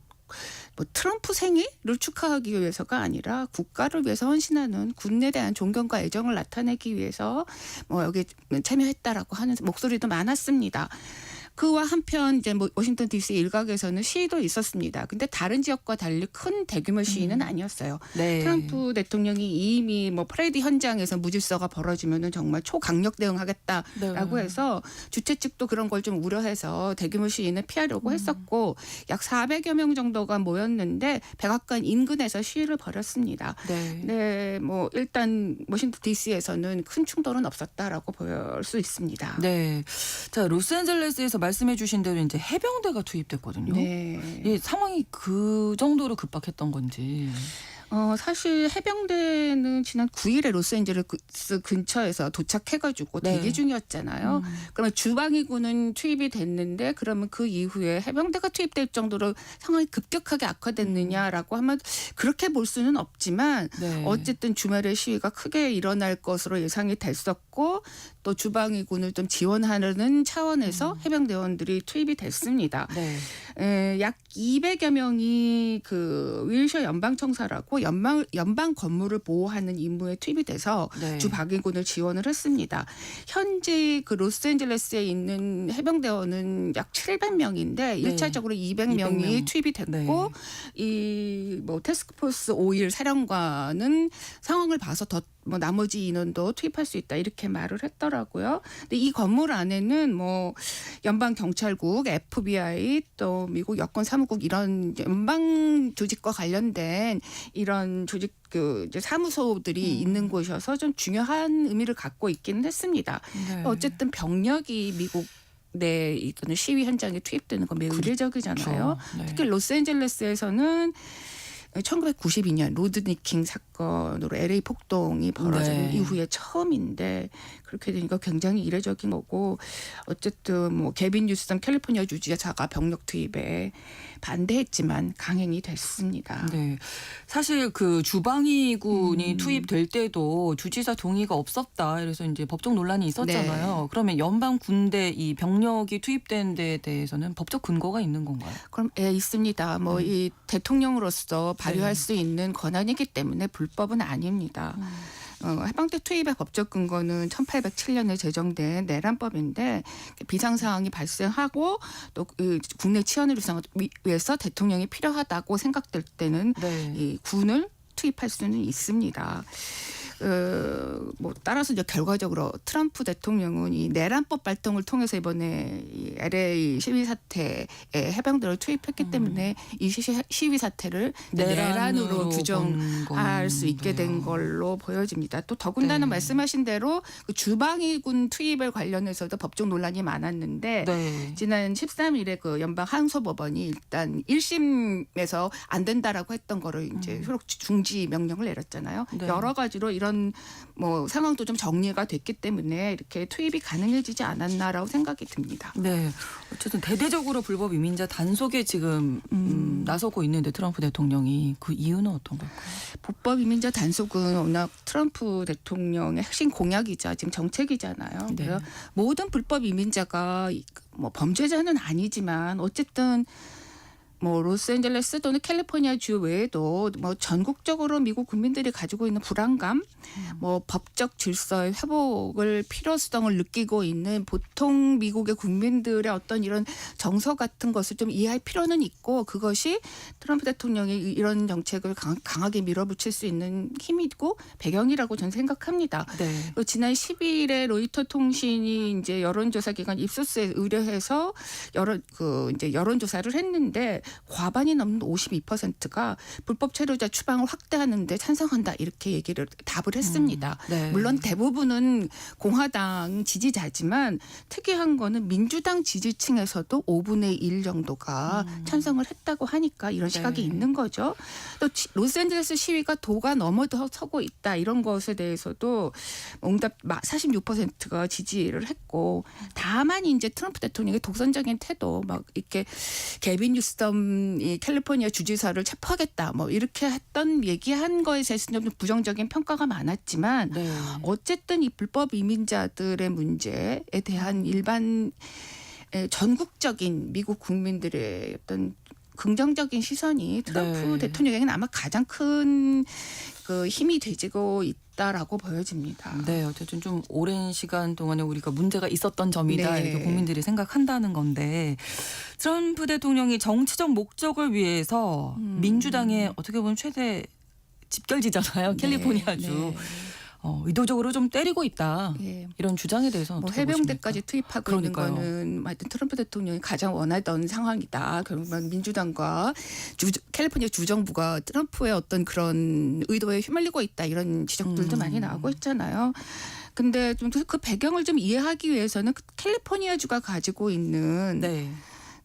트럼프 생일을 축하하기 위해서가 아니라 국가를 위해서 헌신하는 군에 대한 존경과 애정을 나타내기 위해서 뭐 여기 참여했다라고 하는 목소리도 많았습니다. 그와 한편 이제 뭐 워싱턴 DC 일각에서는 시위도 있었습니다. 근데 다른 지역과 달리 큰 대규모 시위는 아니었어요. 네. 트럼프 대통령이 이미 뭐 퍼레이드 현장에서 무질서가 벌어지면은 정말 초강력 대응하겠다라고 네. 해서 주최 측도 그런 걸 좀 우려해서 대규모 시위는 피하려고 했었고 약 400여 명 정도가 모였는데 백악관 인근에서 시위를 벌였습니다. 네. 네, 뭐 일단 워싱턴 DC에서는 큰 충돌은 없었다라고 볼 수 있습니다. 네. 자, 로스앤젤레스에서 말씀해 주신 대로 이제 해병대가 투입됐거든요. 네. 예, 상황이 그 정도로 급박했던 건지. 사실 해병대는 지난 9일에 로스앤젤레스 근처에서 도착해가지고 네. 대기 중이었잖아요. 그러면 주방위군은 투입이 됐는데 그러면 그 이후에 해병대가 투입될 정도로 상황이 급격하게 악화됐느냐라고 하면 그렇게 볼 수는 없지만 네. 어쨌든 주말에 시위가 크게 일어날 것으로 예상이 됐었고 또 주방위군을 좀 지원하는 차원에서 해병대원들이 투입이 됐습니다. 네. 약 200여 명이 그 윌셔 연방청사라고 연방 건물을 보호하는 임무에 투입이 돼서 네. 주 방위군을 지원을 했습니다. 현재 그 로스앤젤레스에 있는 해병대원은 약 700명인데 네. 1차적으로 200명이 200명. 투입이 됐고 네. 이 뭐 태스크포스 5일 사령관은 상황을 봐서 더 뭐 나머지 인원도 투입할 수 있다 이렇게 말을 했더라고요. 근데 이 건물 안에는 뭐 연방 경찰국, FBI 또 미국 여권 사무국 이런 연방 조직과 관련된 이런 조직 그 이제 사무소들이 있는 곳이어서 좀 중요한 의미를 갖고 있기는 했습니다. 네. 어쨌든 병력이 미국 내 이거는 시위 현장에 투입되는 건 매우 이례적이잖아요. 그렇죠. 네. 특히 로스앤젤레스에서는 1992년 로드니킹 사건으로 LA 폭동이 벌어진 네. 이후에 처음인데 그렇게 되니까 굉장히 이례적인 거고 어쨌든 뭐 개빈 뉴섬 캘리포니아 주지사가 병력 투입에 반대했지만 강행이 됐습니다. 네. 사실 그 주방위군이 투입될 때도 주지사 동의가 없었다. 그래서 이제 법적 논란이 있었잖아요. 네. 그러면 연방 군대 이 병력이 투입된 데에 대해서는 법적 근거가 있는 건가요? 그럼 있습니다. 뭐 이 대통령으로서 발휘할 네. 수 있는 권한이기 때문에 불법은 아닙니다. 해방대 투입의 법적 근거는 1807년에 제정된 내란법인데 비상 상황이 발생하고 또 국내 치안을 위해서 대통령이 필요하다고 생각될 때는 네. 이 군을 투입할 수는 있습니다. 뭐 따라서 이제 결과적으로 트럼프 대통령은 이 내란법 발동을 통해서 이번에 이 LA 시위 사태에 해병대를 투입했기 때문에 이 시위 사태를 내란으로 규정할 수 있게 된 걸로 보여집니다. 또 더군다나 네. 말씀하신 대로 그 주방위군 투입을 관련해서도 법적 논란이 많았는데 네. 지난 13일에 그 연방 항소법원이 일단 1심에서 안 된다라고 했던 거를 이제 효력 중지 명령을 내렸잖아요. 네. 여러 가지로 이런 뭐 상황도 좀 정리가 됐기 때문에 이렇게 투입이 가능해지지 않았나라고 생각이 듭니다. 네. 어쨌든 대대적으로 불법 이민자 단속에 지금 나서고 있는데 트럼프 대통령이 그 이유는 어떤 걸까요? 불법 이민자 단속은 워낙 트럼프 대통령의 핵심 공약이자 지금 정책이잖아요. 네. 그래서 모든 불법 이민자가 뭐 범죄자는 아니지만 어쨌든 뭐 로스앤젤레스 또는 캘리포니아 주 외에도 뭐 전국적으로 미국 국민들이 가지고 있는 불안감, 뭐 법적 질서의 회복을 필요성을 느끼고 있는 보통 미국의 국민들의 어떤 이런 정서 같은 것을 좀 이해할 필요는 있고 그것이 트럼프 대통령이 이런 정책을 강하게 밀어붙일 수 있는 힘이고 배경이라고 저는 생각합니다. 네. 또 지난 10일에 로이터 통신이 이제 여론조사 기관 입소스에 의뢰해서 이제 여론조사를 했는데 과반이 넘는 52%가 불법 체류자 추방을 확대하는데 찬성한다 이렇게 답을 했습니다. 네. 물론 대부분은 공화당 지지자지만 특이한 거는 민주당 지지층에서도 5분의 1 정도가 찬성을 했다고 하니까 이런 시각이 네. 있는 거죠. 또 로스앤젤레스 시위가 도가 넘어서고 있다 이런 것에 대해서도 응답 46%가 지지를 했고 다만 이제 트럼프 대통령의 독선적인 태도 막 이렇게 개빈 뉴섬 이 캘리포니아 주지사를 체포하겠다 뭐 이렇게 했던 얘기한 거에 대해서는 좀 부정적인 평가가 많았지만 네. 어쨌든 이 불법 이민자들의 문제에 대한 일반 전국적인 미국 국민들의 어떤 긍정적인 시선이 트럼프 네. 대통령에게는 아마 가장 큰 그 힘이 되지고 있다라고 보여집니다. 네, 어쨌든 좀 오랜 시간 동안에 우리가 문제가 있었던 점이다 네. 이렇게 국민들이 생각한다는 건데 트럼프 대통령이 정치적 목적을 위해서 민주당의 어떻게 보면 최대 집결지잖아요, 캘리포니아주. 네. 의도적으로 좀 때리고 있다 네. 이런 주장에 대해서는 뭐 어떻게 해병대까지 보십니까? 투입하고 그러니까요. 있는 거는 하여튼 트럼프 대통령이 가장 원하던 상황이다. 결국은 민주당과 캘리포니아 주정부가 트럼프의 어떤 그런 의도에 휘말리고 있다. 이런 지적들도 많이 나오고 있잖아요. 근데 좀 그 배경을 좀 이해하기 위해서는 캘리포니아주가 가지고 있는 네.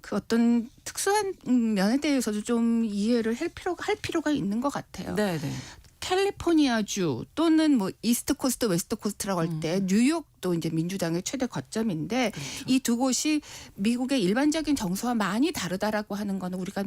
그 어떤 특수한 면에 대해서도 좀 이해를 할 필요가 있는 것 같아요. 네, 네. 캘리포니아주 또는 뭐 이스트 코스트, 웨스트 코스트라고 할 때 뉴욕도 이제 민주당의 최대 거점인데 그렇죠. 이 두 곳이 미국의 일반적인 정서와 많이 다르다라고 하는 거는 우리가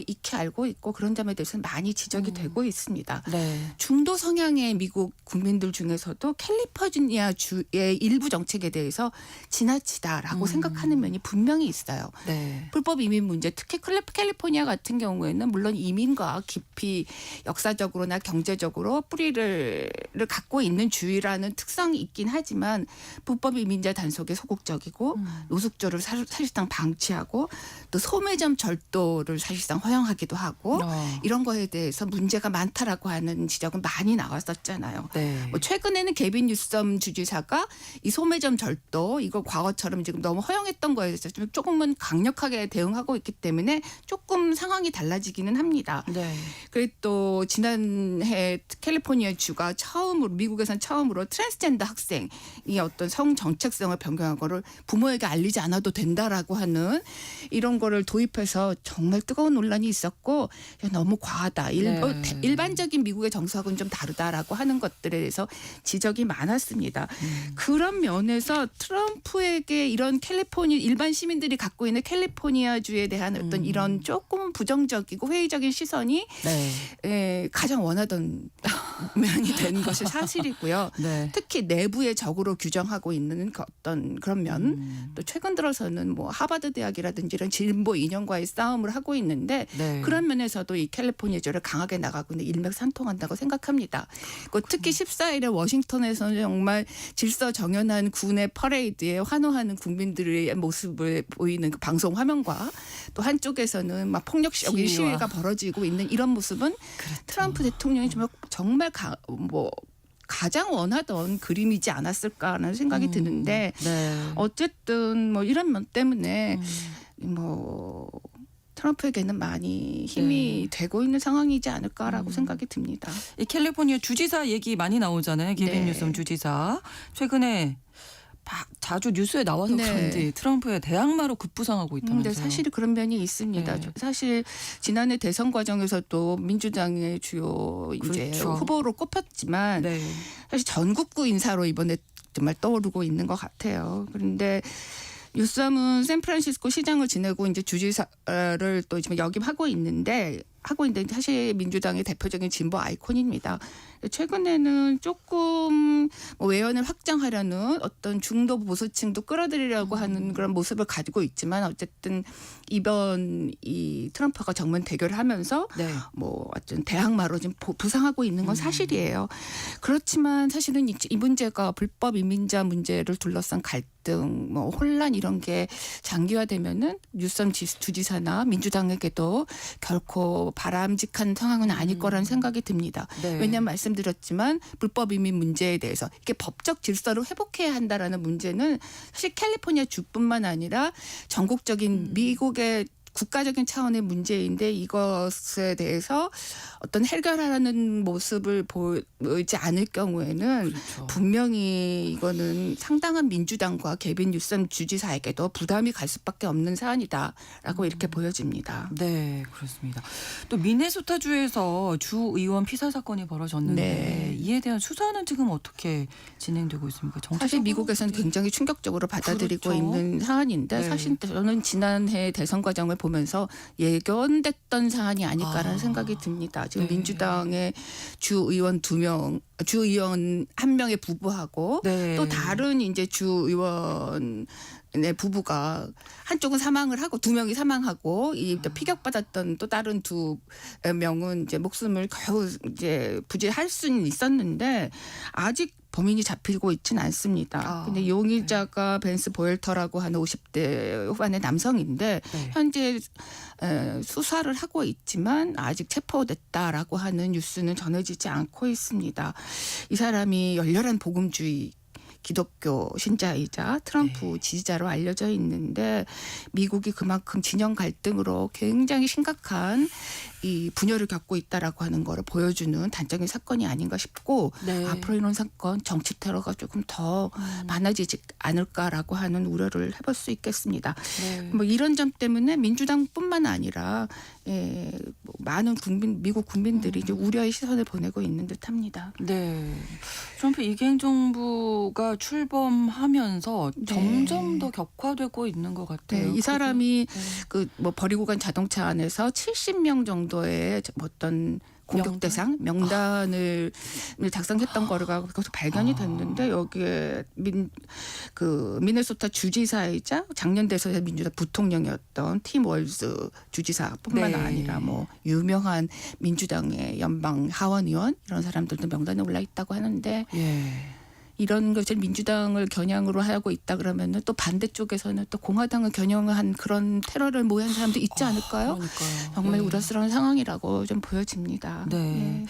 익히 알고 있고 그런 점에 대해서는 많이 지적이 되고 있습니다. 네. 중도 성향의 미국 국민들 중에서도 캘리포니아 주의 일부 정책에 대해서 지나치다라고 생각하는 면이 분명히 있어요. 네. 불법 이민 문제, 특히 캘리포니아 같은 경우에는 물론 이민과 깊이 역사적으로나 경제적으로 뿌리를 갖고 있는 주의라는 특성이 있긴 하지만 불법 이민자 단속에 소극적이고 노숙조를 사실상 방치하고 또 소매점 절도를 사실상 허용하기도 하고 이런 거에 대해서 문제가 많다라고 하는 지적은 많이 나왔었잖아요. 네. 뭐 최근에는 개빈 뉴섬 주지사가 이 소매점 절도 이거 과거처럼 지금 너무 허용했던 거에 대해서 좀 조금은 강력하게 대응하고 있기 때문에 조금 상황이 달라지기는 합니다. 네. 그리고 또 지난해 캘리포니아 주가 미국에선 처음으로 트랜스젠더 학생이 어떤 성 정체성을 변경한 거를 부모에게 알리지 않아도 된다라고 하는 이런 거를 도입해서 정말 뜨거운 논란이 있었고 너무 과하다. 일반적인 미국의 정서하고는 좀 다르다라고 하는 것들에 대해서 지적이 많았습니다. 그런 면에서 트럼프에게 이런 일반 시민들이 갖고 있는 캘리포니아주에 대한 어떤 이런 조금 부정적이고 회의적인 시선이 네. 가장 원하던 그런 면이 된 것이 사실이고요. 네. 특히 내부의 적으로 규정하고 있는 어떤 그런 면, 또 최근 들어서는 뭐 하버드 대학이라든지 이런 진보 이념과의 싸움을 하고 있는데 네. 그런 면에서도 이 캘리포니아주를 강하게 나가고 있는 일맥상통한다고 생각합니다. 특히 14일에 워싱턴에서는 정말 질서정연한 군의 퍼레이드에 환호하는 국민들의 모습을 보이는 그 방송 화면과 또 한쪽에서는 막 폭력적인 시위가 벌어지고 있는 이런 모습은 트럼프 대통령이 정말 가장 원하던 그림이지 않았을까라는 생각이 드는데 네. 어쨌든 뭐 이런 면 때문에 트럼프에게는 많이 힘이 되고 있는 상황이지 않을까라고 생각이 듭니다. 이 캘리포니아 주지사 얘기 많이 나오잖아요. 게빈 네. 뉴섬 주지사. 최근에 자주 뉴스에 나와서 네. 그런지 트럼프의 대항마로 급부상하고 있다면서요. 근데 사실 그런 면이 있습니다. 네. 사실 지난해 대선 과정에서도 민주당의 주요 이제 그렇죠. 후보로 꼽혔지만 네. 사실 전국구 인사로 이번에 정말 떠오르고 있는 것 같아요. 그런데 뉴섬은 샌프란시스코 시장을 지내고 이제 주지사를 또 지금 역임하고 있는데 사실 민주당의 대표적인 진보 아이콘입니다. 최근에는 조금 외연을 확장하려는 어떤 중도 보수층도 끌어들이려고 하는 그런 모습을 가지고 있지만 어쨌든 이번 이 트럼프가 정면 대결을 하면서 네. 어떤 대항마로 좀 부상하고 있는 건 사실이에요. 그렇지만 사실은 이 문제가 불법 이민자 문제를 둘러싼 갈등, 혼란 이런 게 장기화되면은 뉴섬 주지사나 민주당에게도 결코 바람직한 상황은 아닐 거라는 생각이 듭니다. 네. 왜냐하면 말씀드렸지만 불법 이민 문제에 대해서 이렇게 법적 질서를 회복해야 한다라는 문제는 사실 캘리포니아 주뿐만 아니라 전국적인 미국의 국가적인 차원의 문제인데 이것에 대해서 어떤 해결하라는 모습을 보이지 않을 경우에는 그렇죠. 분명히 이거는 상당한 민주당과 게빈 뉴섬 주지사에게도 부담이 갈 수밖에 없는 사안이다라고 이렇게 보여집니다. 네, 그렇습니다. 또 미네소타주에서 주 의원 피살 사건이 벌어졌는데 네. 이에 대한 수사는 지금 어떻게 진행되고 있습니까? 사실 정치적으로? 미국에서는 굉장히 충격적으로 받아들이고 그렇죠. 있는 사안인데 네. 사실 저는 지난해 대선 과정을 보면서 예견됐던 사안이 아닐까라는 생각이 듭니다. 지금 네. 민주당의 주 의원 1명의 부부하고 네. 또 다른 이제 주 의원의 부부가 한쪽은 사망을 하고 2명이 사망하고 이 피격받았던 또 다른 2명은 이제 목숨을 겨우 이제 부지할 수는 있었는데 아직 범인이 잡히고 있지는 않습니다. 근데 용의자가 벤스 보엘터라고 하는 50대 후반의 남성인데 네. 현재 수사를 하고 있지만 아직 체포됐다라고 하는 뉴스는 전해지지 않고 있습니다. 이 사람이 열렬한 복음주의 기독교 신자이자 트럼프 지지자로 알려져 있는데 미국이 그만큼 진영 갈등으로 굉장히 심각한 이 분열을 겪고 있다라고 하는 거를 보여주는 단적인 사건이 아닌가 싶고 네. 앞으로 이런 사건 정치 테러가 조금 더 많아지지 않을까라고 하는 우려를 해볼 수 있겠습니다. 네. 이런 점 때문에 민주당뿐만 아니라 많은 미국 국민들이 이제 우려의 시선을 보내고 있는 듯합니다. 네. 트럼프 이갱 정부가 출범하면서 네. 점점 더 격화되고 있는 것 같아요. 네, 이 사람이 버리고 간 자동차 안에서 70명 정도의 어떤 공격 대상 명단을 작성했던 거가 거기서 발견이 됐는데 여기에 미네소타 주지사이자 작년 대선의 민주당 부통령이었던 팀 월즈 주지사뿐만 네. 아니라 유명한 민주당의 연방 하원 의원 이런 사람들도 명단에 올라 있다고 하는데 이런 것을 민주당을 겨냥으로 하고 있다 그러면은 또 반대쪽에서는 또 공화당을 겨냥한 그런 테러를 모한 사람도 있지 않을까요? 그러니까요. 정말 네. 우려스러운 상황이라고 좀 보여집니다. 네.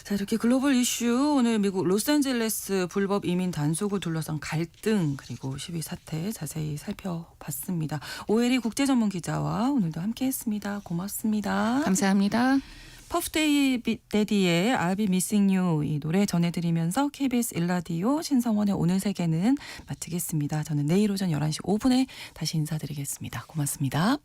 자, 이렇게 글로벌 이슈 오늘 미국 로스앤젤레스 불법 이민 단속을 둘러싼 갈등 그리고 시위 사태 자세히 살펴봤습니다. 오혜리 국제전문 기자와 오늘도 함께했습니다. 고맙습니다. 감사합니다. 퍼프데이디의 I'll be missing you 이 노래 전해드리면서 KBS 1라디오 신성원의 오늘 세계는 마치겠습니다. 저는 내일 오전 11시 5분에 다시 인사드리겠습니다. 고맙습니다.